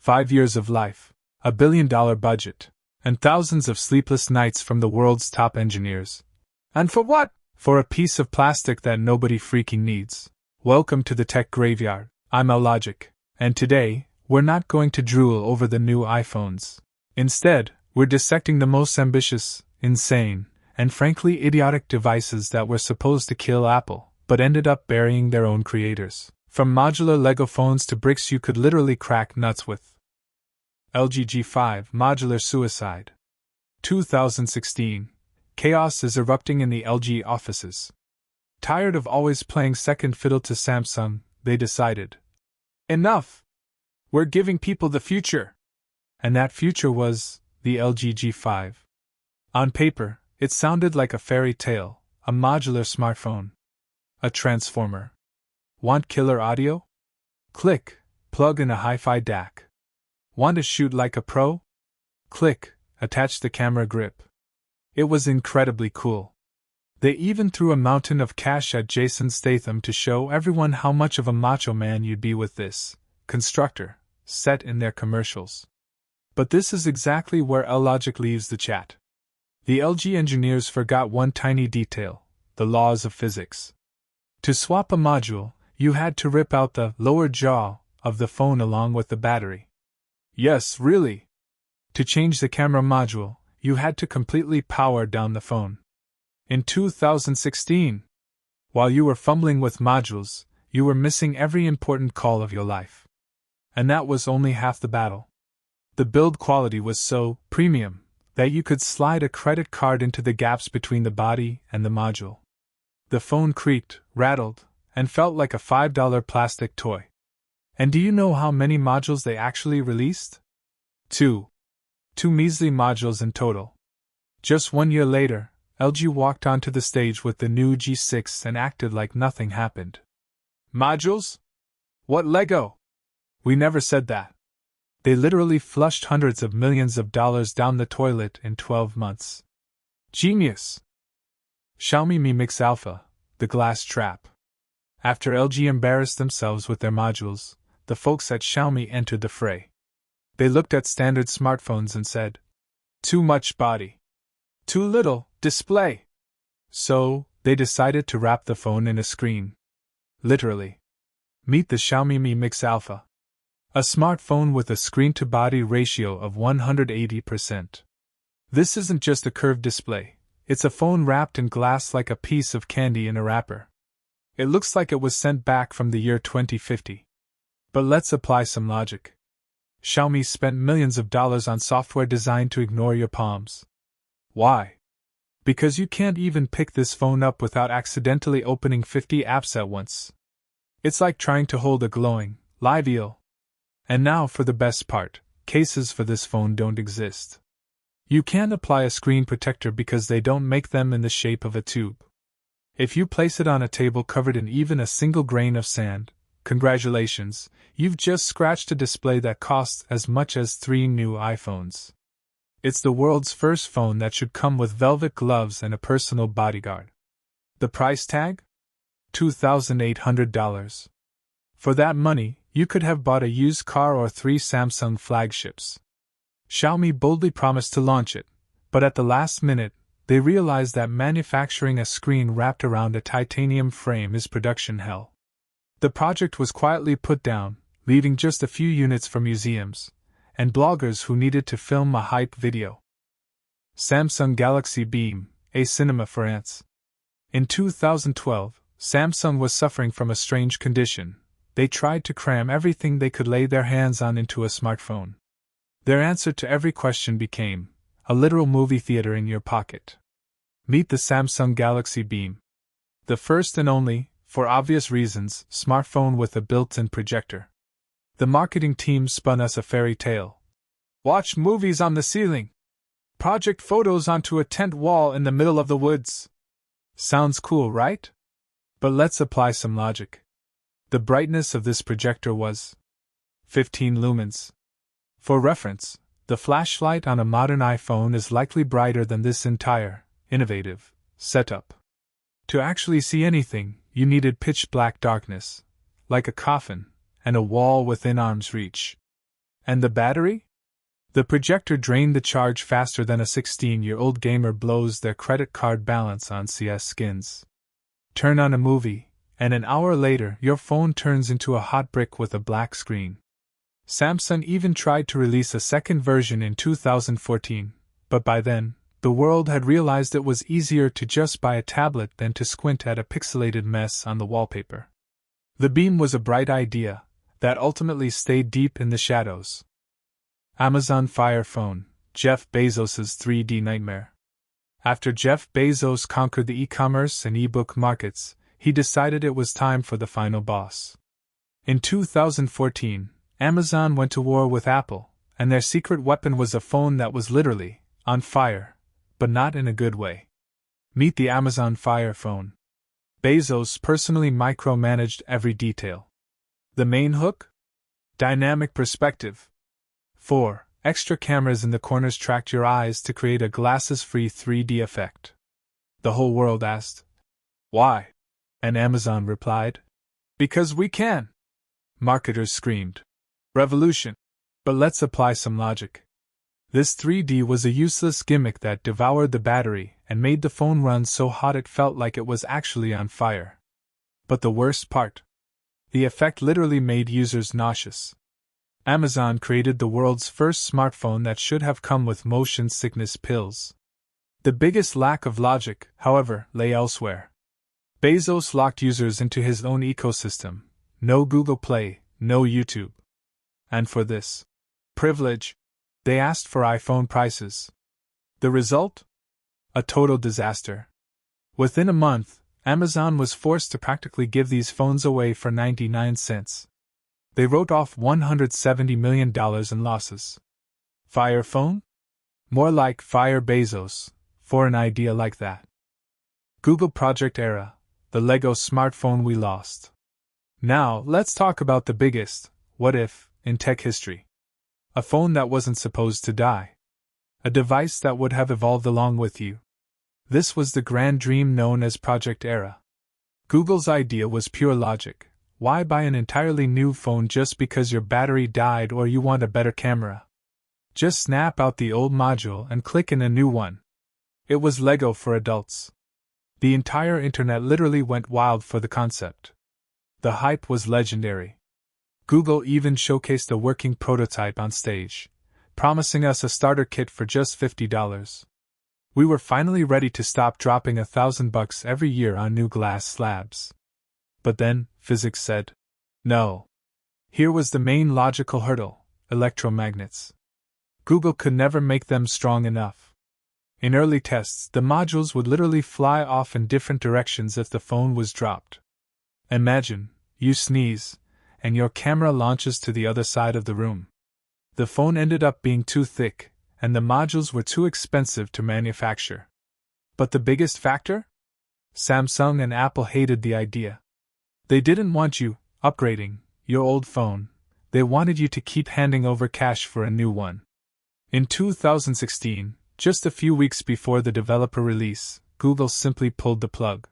5 years of life, $1 billion budget, and thousands of sleepless nights from the world's top engineers. And for what? For a piece of plastic that nobody freaking needs. Welcome to the tech graveyard. I'm Logic, and today, we're not going to drool over the new iPhones. Instead, we're dissecting the most ambitious, insane, and frankly idiotic devices that were supposed to kill Apple, but ended up burying their own creators. From modular Lego phones to bricks you could literally crack nuts with. LG G5 Modular Suicide. 2016. Chaos is erupting in the LG offices. Tired of always playing second fiddle to Samsung, they decided, enough! We're giving people the future! And that future was the LG G5. On paper, it sounded like a fairy tale, a modular smartphone. A transformer. Want killer audio? Click, plug in a hi-fi DAC. Want to shoot like a pro? Click, attach the camera grip. It was incredibly cool. They even threw a mountain of cash at Jason Statham to show everyone how much of a macho man you'd be with this constructor set in their commercials. But this is exactly where Logic leaves the chat. The LG engineers forgot one tiny detail: the laws of physics. To swap a module, you had to rip out the lower jaw of the phone along with the battery. Yes, really. To change the camera module, you had to completely power down the phone. In 2016, while you were fumbling with modules, you were missing every important call of your life. And that was only half the battle. The build quality was so premium that you could slide a credit card into the gaps between the body and the module. The phone creaked, rattled, and felt like a $5 plastic toy. And do you know how many modules they actually released? 2. 2 measly modules in total. Just 1 year later, LG walked onto the stage with the new G6 and acted like nothing happened. Modules? What Lego? We never said that. They literally flushed hundreds of millions of dollars down the toilet in 12 months. Genius! Xiaomi Mi Mix Alpha, the glass trap. After LG embarrassed themselves with their modules, the folks at Xiaomi entered the fray. They looked at standard smartphones and said, too much body. Too little display. So, they decided to wrap the phone in a screen. Literally. Meet the Xiaomi Mi Mix Alpha. A smartphone with a screen-to-body ratio of 180%. This isn't just a curved display, it's a phone wrapped in glass like a piece of candy in a wrapper. It looks like it was sent back from the year 2050. But let's apply some logic. Xiaomi spent millions of dollars on software designed to ignore your palms. Why? Because you can't even pick this phone up without accidentally opening 50 apps at once. It's like trying to hold a glowing, live eel. And now for the best part, cases for this phone don't exist. You can't apply a screen protector because they don't make them in the shape of a tube. If you place it on a table covered in even a single grain of sand, congratulations, you've just scratched a display that costs as much as 3 new iPhones. It's the world's first phone that should come with velvet gloves and a personal bodyguard. The price tag? $2,800. For that money, you could have bought a used car or 3 Samsung flagships. Xiaomi boldly promised to launch it, but at the last minute, they realized that manufacturing a screen wrapped around a titanium frame is production hell. The project was quietly put down, leaving just a few units for museums and bloggers who needed to film a hype video. Samsung Galaxy Beam, a cinema for ants. In 2012, Samsung was suffering from a strange condition. They tried to cram everything they could lay their hands on into a smartphone. Their answer to every question became a literal movie theater in your pocket. Meet the Samsung Galaxy Beam. The first and only, for obvious reasons, smartphone with a built-in projector. The marketing team spun us a fairy tale. Watch movies on the ceiling. Project photos onto a tent wall in the middle of the woods. Sounds cool, right? But let's apply some logic. The brightness of this projector was 15 lumens. For reference, the flashlight on a modern iPhone is likely brighter than this entire, innovative, setup. To actually see anything, you needed pitch black darkness, like a coffin, and a wall within arm's reach. And the battery? The projector drained the charge faster than a 16-year-old gamer blows their credit card balance on CS skins. Turn on a movie, and an hour later your phone turns into a hot brick with a black screen. Samsung even tried to release a second version in 2014, but by then, the world had realized it was easier to just buy a tablet than to squint at a pixelated mess on the wallpaper. The Beam was a bright idea that ultimately stayed deep in the shadows. Amazon Fire Phone, Jeff Bezos's 3D nightmare. After Jeff Bezos conquered the e-commerce and e-book markets, he decided it was time for the final boss. In 2014, Amazon went to war with Apple, and their secret weapon was a phone that was literally on fire, but not in a good way. Meet the Amazon Fire Phone. Bezos personally micromanaged every detail. The main hook? Dynamic perspective. 4. Extra cameras in the corners tracked your eyes to create a glasses-free 3D effect. The whole world asked, "Why?" And Amazon replied, "Because we can." Marketers screamed, "Revolution!" But let's apply some logic. This 3D was a useless gimmick that devoured the battery and made the phone run so hot it felt like it was actually on fire. But the worst part? The effect literally made users nauseous. Amazon created the world's first smartphone that should have come with motion sickness pills. The biggest lack of logic, however, lay elsewhere. Bezos locked users into his own ecosystem. No Google Play, no YouTube. And for this privilege, they asked for iPhone prices. The result? A total disaster. Within a month, Amazon was forced to practically give these phones away for 99 cents. They wrote off $170 million in losses. Fire phone? More like Fire Bezos, for an idea like that. Google Project Era, the Lego smartphone we lost. Now, let's talk about the biggest what if in tech history. A phone that wasn't supposed to die. A device that would have evolved along with you. This was the grand dream known as Project Era. Google's idea was pure logic. Why buy an entirely new phone just because your battery died or you want a better camera? Just snap out the old module and click in a new one. It was Lego for adults. The entire internet literally went wild for the concept. The hype was legendary. Google even showcased a working prototype on stage, promising us a starter kit for just $50. We were finally ready to stop dropping $1,000 every year on new glass slabs. But then, physics said, no. Here was the main logical hurdle: electromagnets. Google could never make them strong enough. In early tests, the modules would literally fly off in different directions if the phone was dropped. Imagine, you sneeze, and your camera launches to the other side of the room. The phone ended up being too thick, and the modules were too expensive to manufacture. But the biggest factor? Samsung and Apple hated the idea. They didn't want you upgrading your old phone. They wanted you to keep handing over cash for a new one. In 2016, just a few weeks before the developer release, Google simply pulled the plug.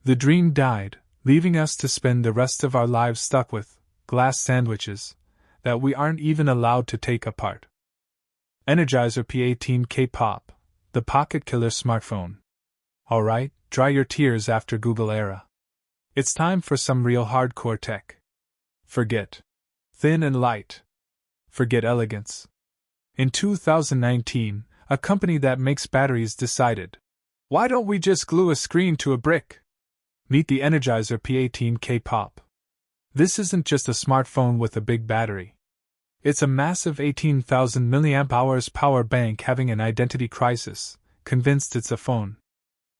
The dream died, leaving us to spend the rest of our lives stuck with glass sandwiches that we aren't even allowed to take apart. Energizer P18 K-pop, the pocket killer smartphone. Alright, dry your tears after Google era. It's time for some real hardcore tech. Forget thin and light. Forget elegance. In 2019, a company that makes batteries decided, why don't we just glue a screen to a brick? Meet the Energizer P18 K-pop. This isn't just a smartphone with a big battery. It's a massive 18,000 mAh power bank having an identity crisis, convinced it's a phone.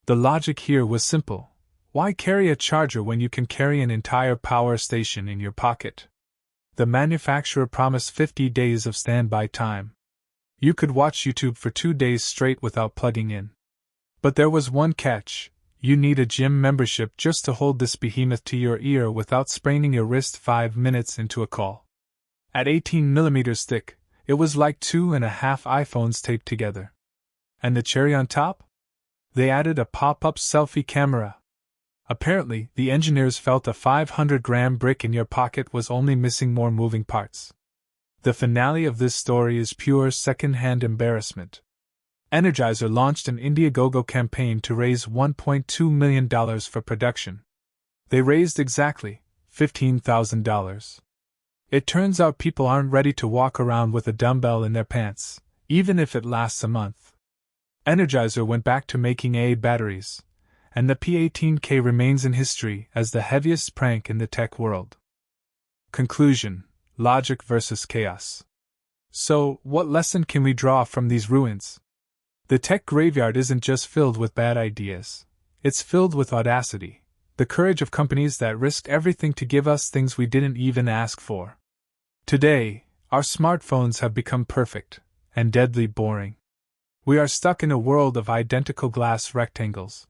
The logic here was simple. Why carry a charger when you can carry an entire power station in your pocket? The manufacturer promised 50 days of standby time. You could watch YouTube for 2 days straight without plugging in. But there was one catch: you need a gym membership just to hold this behemoth to your ear without spraining your wrist 5 minutes into a call. At 18mm thick, it was like 2.5 iPhones taped together. And the cherry on top? They added a pop-up selfie camera. Apparently, the engineers felt a 500-gram brick in your pocket was only missing more moving parts. The finale of this story is pure second-hand embarrassment. Energizer launched an Indiegogo campaign to raise $1.2 million for production. They raised exactly $15,000. It turns out people aren't ready to walk around with a dumbbell in their pants, even if it lasts a month. Energizer went back to making AA batteries, and the P18K remains in history as the heaviest prank in the tech world. Conclusion: logic versus chaos. So, what lesson can we draw from these ruins? The tech graveyard isn't just filled with bad ideas, it's filled with audacity, the courage of companies that risked everything to give us things we didn't even ask for. Today, our smartphones have become perfect and deadly boring. We are stuck in a world of identical glass rectangles.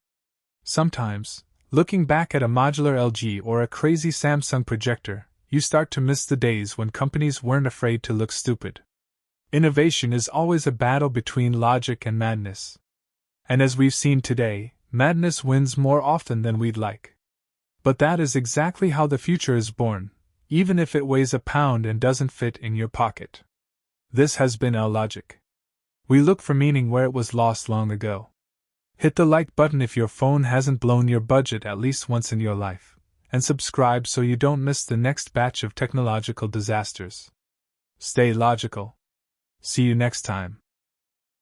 Sometimes, looking back at a modular LG or a crazy Samsung projector, you start to miss the days when companies weren't afraid to look stupid. Innovation is always a battle between logic and madness. And as we've seen today, madness wins more often than we'd like. But that is exactly how the future is born, even if it weighs a pound and doesn't fit in your pocket. This has been our Logic. We look for meaning where it was lost long ago. Hit the like button if your phone hasn't blown your budget at least once in your life, and subscribe so you don't miss the next batch of technological disasters. Stay logical. See you next time.